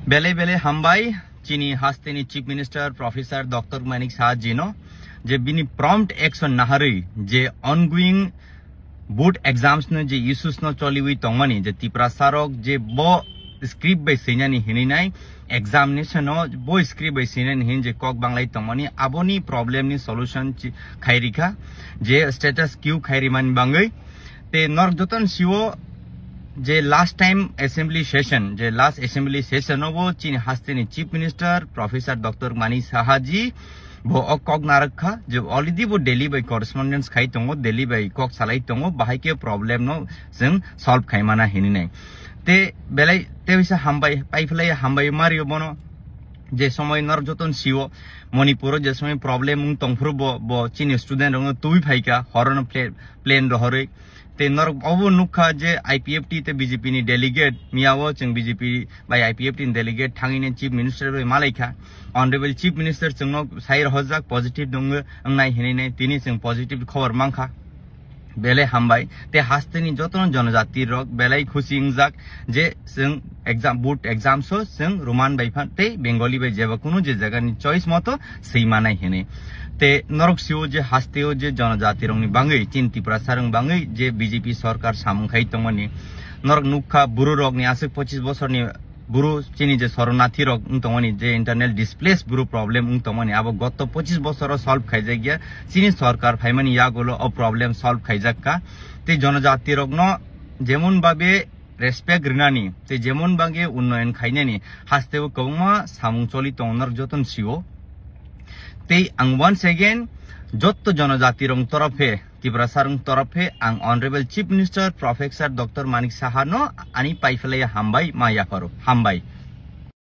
बेले बेले हामबाय चीनी हास्तेनी chief minister professor doctor Manik Saha जीनो जे बिनी प्रॉम्प्ट एक्शन नाहरै जे ऑनगोइंग बोर्ड एग्जाम्स ने जे इश्यूज न चलिवि तंगमानी जे तिप्रा सारक जे बो स्क्रिप्ट बै सैनानी हिनिनाय एग्जामिनेशन बो स्क्रिप्ट बै सैनानी हिन जे कक बांगलाई तंगमानी आबोनी प्रॉब्लम नि सॉल्यूशन खाइरिखा जे स्टेटस क्यू खाइरिमान बांगै ते नर जतन सिओ जे लास्ट टाइम असेंबली सेशन वो चीन हास्तेनी chief minister professor doctor Manik Saha ji वो कक नारखा जो अलरेडी वो दिल्ली बाय करेस्पॉन्डेंस खाई तंगो दिल्ली बाय कक सालाई तंगो बाहाय के प्रॉब्लम नो जों सॉल्व खाइमाना हिनिनाय ते बेलाय ते विसा हामबाय पाइफलाय हामबाय मारियो बनो जे समय नर जतन सिओ मणिपुर जे समय प्रॉब्लम तंफ्रु बो चीन स्टूडेंट रंग तुई फाइका हरन प्लेन रहरै ते नर अबो नुखा जे आईपीएफटी ते बीजेपी नि डेलीगेट मियावो जों बीजेपी बाय आईपीएफटी नि डेलीगेट थांगिने चीफ मिनिस्टर बाय मालाइखा ऑनरेबल चीफ मिनिस्टर जोंनो साइर हजाक पॉजिटिव दङ अंनाय हेने तिनि जों पॉजिटिव खबर मांखा बेले हामबाय ते हास्तेनी जतन जनजाति रक बेलाय खुशी इंजाक जे जों एग्जाम बोर्ड एग्जाम्स जों रोमान बायफान ते बेंगली बाय जेबा कुनु जे जगानि चॉइस मतो सैमानाय हेने ते नरक सिओ जे हास्तेओ जे जनजाति रंगनि बांगै चीन तिप्रा सारं बांगै जे बीजेपी सरकार सामंखाइ तंगनि नरक नुखा बुरु रगनि आसे 25 बोसोरनि बुरु चीनी जे शरणार्थी रग तंगनि जे इंटरनल डिस्प्लेस बुरु प्रॉब्लम तंगनि अब गत 25 बोसोर सॉल्व खाइजा गया चीनी सरकार फाइमानि यागोलो अ प्रॉब्लम सॉल्व खाइजाका ते जनजाति रगनो जेमन बाबे रेस्पेक्ट रिनानि ते जेमन बागे उन्नयन खाइनानि हास्तेओ कौमा सामुं चलि तंगनर जतन सिओ ते आं वन्स अगेन जत्तो जनजाति रंग तरफे तिब्रा सारंग तरफे आं honourable chief minister professor doctor Manik Saha नो आनी पाइफलाय हामबाय माया फारो हामबाय।